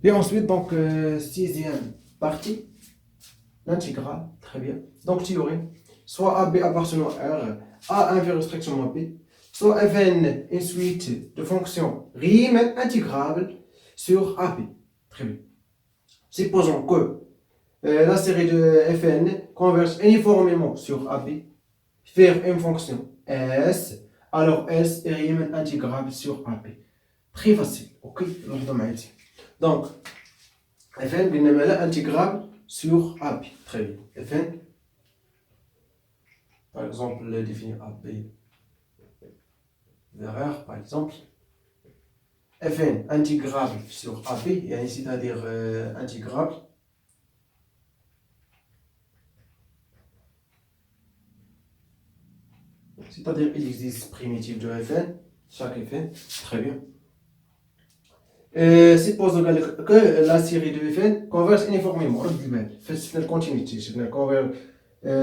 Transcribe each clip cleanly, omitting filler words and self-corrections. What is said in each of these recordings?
Et ensuite, donc, sixième partie, l'intégrale, très bien. Donc, théorie, soit AB appartenant à R, A inverse strictement B, soit Fn une suite de fonctions Riemann intégrables sur AB. Très bien. Supposons que la série de Fn converge uniformément sur AB, faire une fonction S, alors S est Riemann intégrable sur AB. Très facile, ok? Donc, Fn est intégrable sur AB. Très bien. Fn, par exemple, définir AB vers R, par exemple. Fn intégrable sur AB, c'est-à-dire intégrable. C'est-à-dire il existe primitif de Fn, chaque Fn, très bien. Supposons que la série de Fn converge uniformément. C'est une continuité.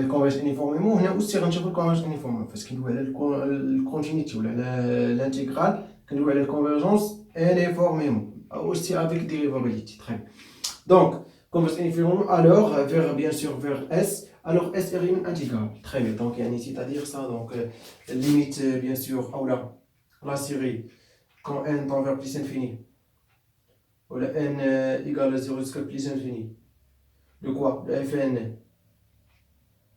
converge uniformément. هنا aussi غنشوفوا converge uniformément parce qu'il على الكونتينيتي ولا l'intégrale كندويو على الكونفرجنس uniformément aussi avec dérivabilité. Très bien. Donc converge uniformément alors vers bien sûr vers S. Alors S est Riemann intégrable. Très bien. Donc c'est-à-dire ça donc limite bien sûr ou la série quand n tend vers plus infini ou la n égale à 0 jusqu'à plus infini de quoi de Fn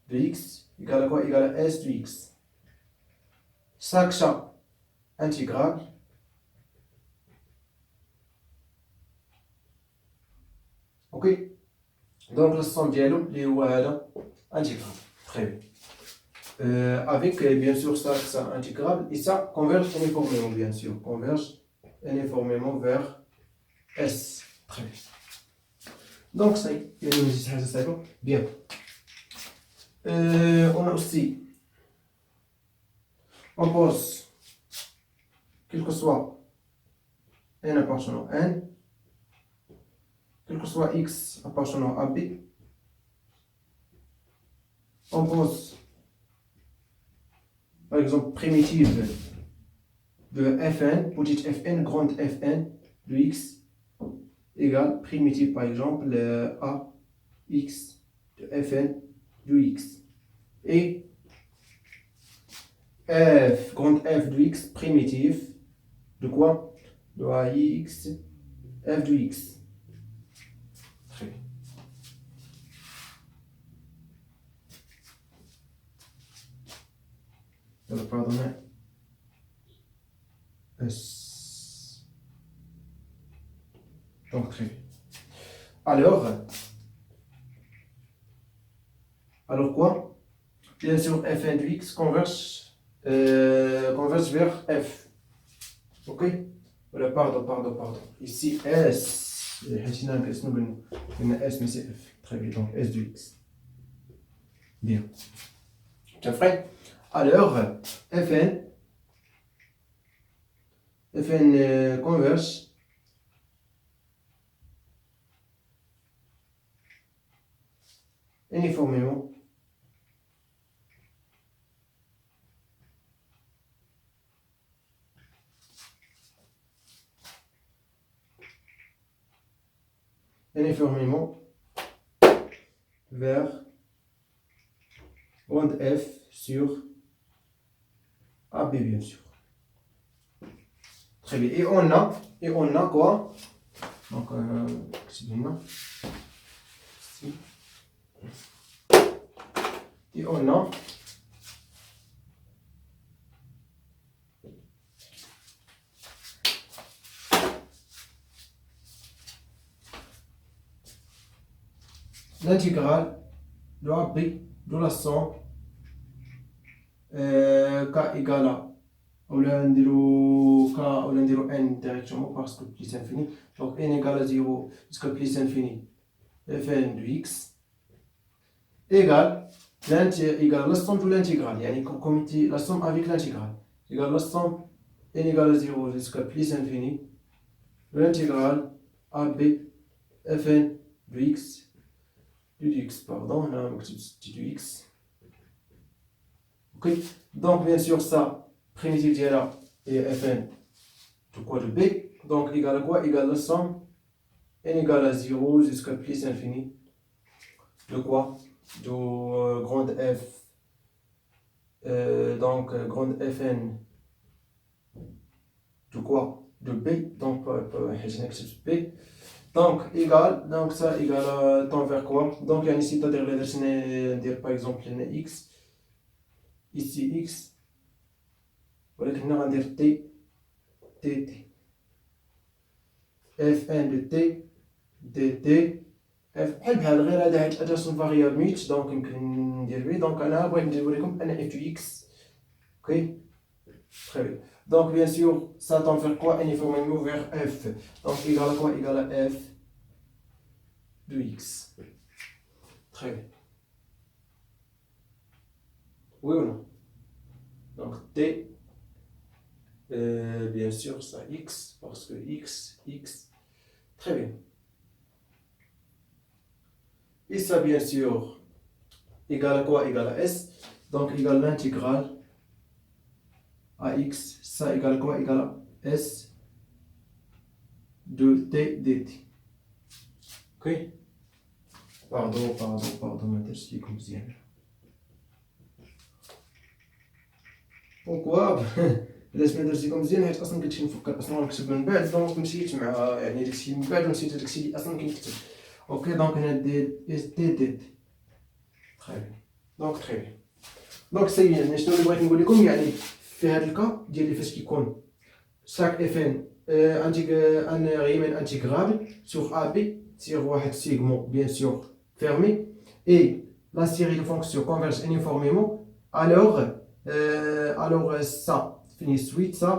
de x égale à quoi? Égale à S de x. Chaque chat intégrable ok. Donc la somme ديالو اللي هو هذا intégrable. Très bien. Avec bien sûr ça intégrable et ça converge uniformément bien sûr. Converge uniformément vers S. Très bien. Donc ça y est. Bien. On a aussi on pose quel que soit n appartenant à n, quel que soit x appartenant à b, on pose par exemple primitive de fn, petite fn, grande fn de x égale primitive par exemple a x de fn de x et f, grande f de x primitive de quoi? De ax f de x. Très bien. Alors, pardonnez. S. Donc, très bien. Alors quoi? Bien sûr, fn de x converge vers f. Ok? Voilà, pardon. Ici, S. S, mais c'est F. Très bien, donc S de X. Bien. Tu as fait? Alors, Fn converge uniformément vers grande F sur AB, bien sûr. Très bien. Et on a quoi? Donc, c'est bien. Et on a l'intégrale de AB de la somme k égale à ولا نديرو k ولا نديرو n directement parce que plus infini donc n égale à 0 jusqu'à plus infini fn de x égale la somme de l'intégrale يعني comme la somme avec l'intégrale égale la somme n égale à 0 jusqu'à plus infini de l'intégrale ab fn de x pardon on a de x. Ok, donc bien sûr ça primitive ديالها et fn de quoi de b donc égale à quoi? Égale la somme n égale à 0 jusqu'à plus infini de quoi? De grande F, donc grande Fn de quoi? De B, donc B. Donc égal, donc ça égale tend vers quoi? Donc il y a ici, c'est-à-dire par exemple x, ici x, ولكن هنا غندير t fn de t dt f بحال غير هذا حيت الاداة سون فاريابل ميت دونك يمكن ندير بيه. دونك انا بغيت ندير لكم ان اف دو x. اوكي très bien. Donc bien sûr ça tend vers quoi? Uniformément vers f. Donc égal à quoi? Égal à f de x. Très bien. Oui ou non? Donc t, bien sûr ça x, parce que x. Très bien. Et ça bien sûr égal à quoi? Égal à s. Donc égal à l'intégrale à x. Ça égal à quoi? Égal à s de t dt. Ok? Pardon, ما درتش ليكم مزيان. بونكوا علاش ما درتش ليكم مزيان؟ حيت اصلا كنتي نفكر اصلا نكتب من بعد، دونك مشيت مع يعني داكشي من بعد ونسيت داكشي اللي اصلا كنكتب. اوكي دونك هنا دي اس تي دي. تري بيان. دونك تري بيان. دونك سي يعني شنو اللي بغيت نقول لكم، يعني في هذا الكا ديال فاش كيكون chaque fn un Riemann intégrable sur AB sur un segment bien sûr fermé et la série de fonctions converge uniformément, alors ça finit suite ça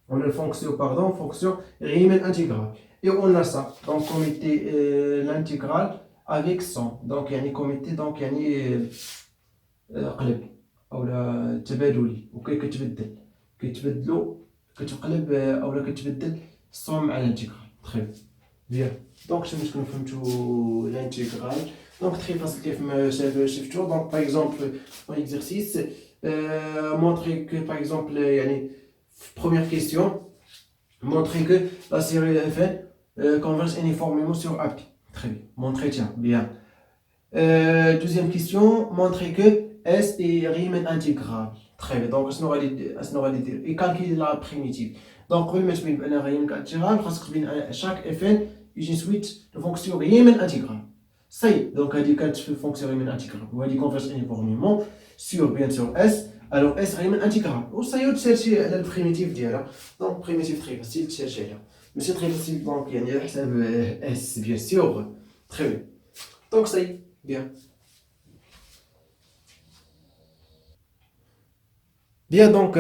on a fonction Riemann intégrale et on a ça donc comité l'intégrale avec 100 donc يعني comité donc يعني قلب او لا تبادلي. اوكي كتبدلوا كتقلب اولا كتبدل الصوم مع الانتيغرال. تري بيان. دونك شنو فهمتوا الانتيغرال؟ دونك تري فاسيل كيف ما شفتوا. دونك باغ اكزومبل dans l'exercice montrer que par exemple يعني première question montrer que la série de Fn converge uniformément sur AP. Très bien. Montrer tiens bien. Deuxième question montrer que S est Riemann intégrable. Très bien. Donc شنو غادي دير؟ يكالكيلي لا بريميتيف. دونك قبل ما تبين بان Riemann intégrable خاصك تبين chaque fn يجي سويت دو فونكسيون Riemann intégrable. سي دونك هادي كانت في فونكسيون Riemann intégrable وهادي كونفيرج انيفورميمون سور بيان سور اس. الوغ اس Riemann intégrable وصايو تشيرشي على البريميتيف ديالها. دونك بريميتيف تري فاسيل تشيرشي عليها ماشي تري فاسيل دونك يعني على حساب اس بيان سور. تري بيان. دونك سي بيان. Bien, donc,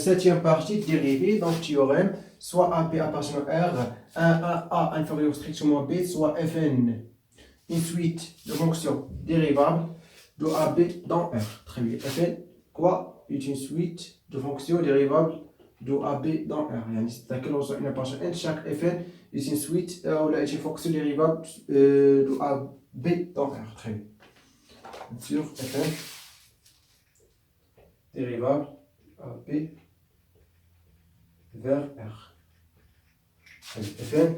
septième partie, dérivée, donc théorème, soit AP appartenant R, un A inférieur strictement à B, soit Fn, une suite de fonctions dérivables de AB dans R. Très bien. Fn, quoi? Est une suite de fonctions dérivables de AB dans R. C'est-à-dire que une appartient N, chaque Fn est une suite, ou là, est une fonction dérivable de AB dans R. Très bien. Sur Fn, dérivable AB vers R. Fn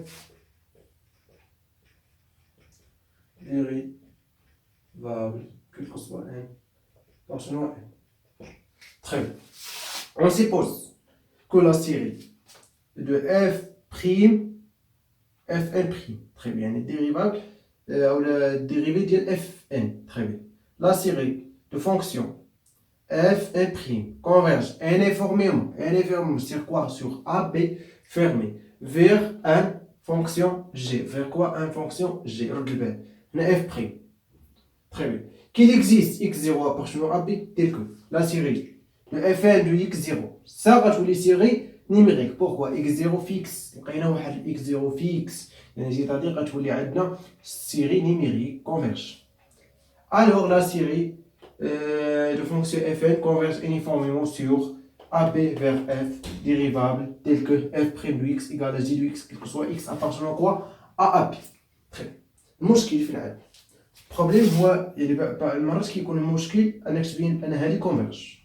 dérivable, quel que soit n, appartenant à n. Très bien. On suppose que la série de f', fn', très bien, est dérivable, ou la dérivée de fn. Très bien. La série de fonctions fn' converge uniformément sur quoi? Sur AB fermé vers un fonction g. Vers quoi? Un fonction g. Regarde f'. Très bien. Qu'il existe x0 appartenant à B tel que la série de fn de x0. Ça va être les séries numériques. Pourquoi? x0 fixe. x0 fixe. C'est-à-dire que les عندنا série numérique converge. Alors la série de fonctions fn converge uniformément sur AB vers f dérivable tel que f' de x égale à j de x, quel que soit x appartenant quoi? À AB. Très bien. المشكل في العالم. البروبليم هو يعني بعض المرات كيكون المشكل انك تبين ان هذه كونفيرج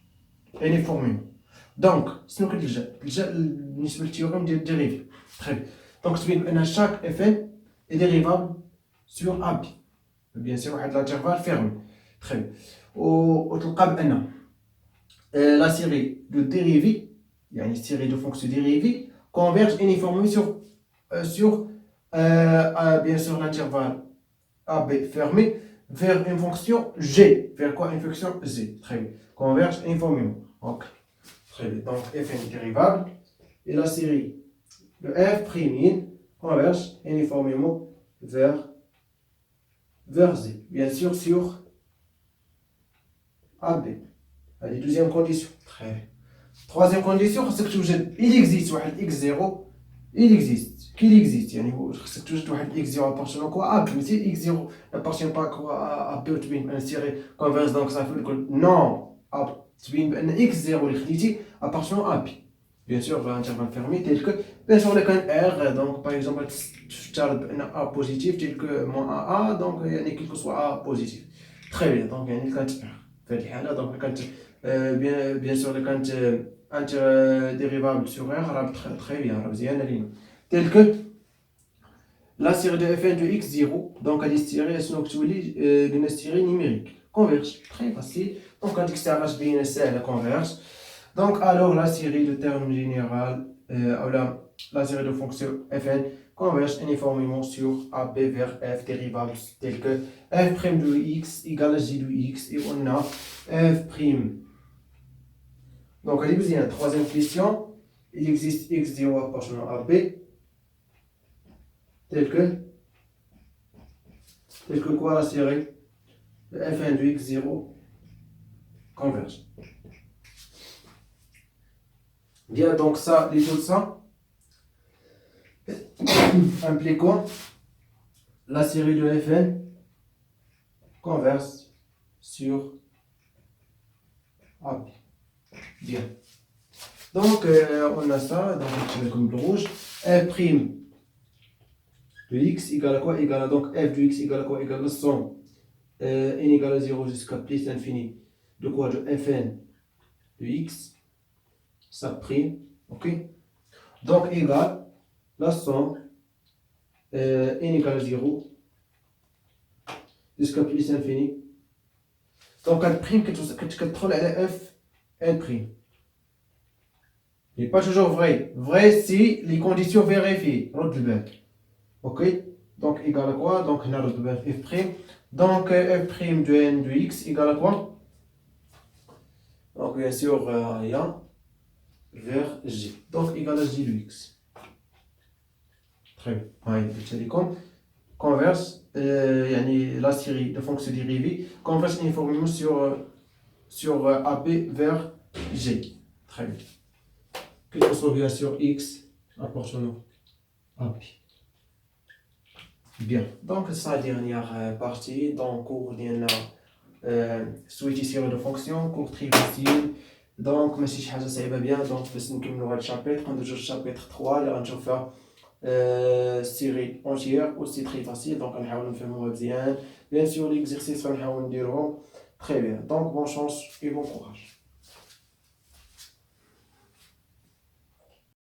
uniformément. دونك شنو كتلجا بالنسبه للتيوريم ديال الديريفي. تري دونك تبين ان شاك fn est dérivable sur AB. Bien sûr, واحد l'intervalle fermé. Très bien. وتلقى بأن la série de dérivés, يعني série de fonctions dérivées, converge uniformément sur bien sûr l'intervalle AB fermé vers une fonction G. Vers quoi? Une fonction Z. Très bien. Converge uniformément. Ok. Très bien. Donc f est dérivable et la série de f prime converge uniformément vers Z. Bien sûr sur AB. Allez, deuxième condition. Très bien. Troisième condition, c'est que il existe x0. Il existe. Qu'il existe. يعني خصك توجد واحد x0 appartenant quoi à AB. Mais si x0 n'appartient pas à AB وتبين بأن série converge donc ça veut dire non. تبين بأن x0 اللي خديتي appartenant à AB. Bien sûr, l'intervalle fermé tel que bien sûr le cas R donc par exemple تفترض بأن A positif tel que moins AA donc يعني quel que soit A positif. Très bien. Donc يعني كانت R. في هذه الحالة donc كانت bien sûr le كانت dérivable sur R راه très bien راه مزيانة لينا. Tel que la série de fn de x0 donc هذه السيري شنو كتولي قلنا série numérique converge très facile donc هذيك الساعة باش بينا ساهلة converge. Donc alors la série de termes général ou la série de fonctions fn converge uniformément sur AB vers f dérivable tel que f' de x égale à j de x et on a f'. Donc allez vous y a une troisième question. Il existe x0 appartenant à B tel que quoi la série de fn de x0 converge. Bien, donc ça, les tout ça impliquant la série de fn converge sur AB. Bien. Donc, on a ça, donc je vais comme le rouge. F' de x égale à quoi? Égale à donc f de x égale à quoi? Égale à somme n égale à 0 jusqu'à plus l'infini de quoi? De fn de x, ça prime, ok? Donc, égale la somme n égale à 0 jusqu'à plus l'infini. Donc, elle prime que tu contrôles à f n prime. Il n'est pas toujours vrai. Vrai si les conditions vérifiées. Ok? Donc, égal à quoi? Donc, on a f'. Donc, f' de n de x égale à quoi? Donc, bien sûr, rien. Vers j. Donc, égal à j de x. Très bien. Converse la série de fonctions dérivées converse uniformément sur AB vers G. Très bien. Que ce soit bien sûr X appartenant à AB. Bien. Donc, c'est la dernière partie. Dans le cours, il y a souhaité série de fonctions, cours très facile. Donc, ماشي شي حاجة صعيبة bien. Donc, باش نكملوا هذا الشابتر ندوزو للشابتر 3 اللي غنشوفها série entière aussi très facile. Donc, غنحاولوا نفهموها مزيان. Bien sûr, l'exercice غنحاولوا نديروهم. Très bien. Donc, bonne chance et bon courage.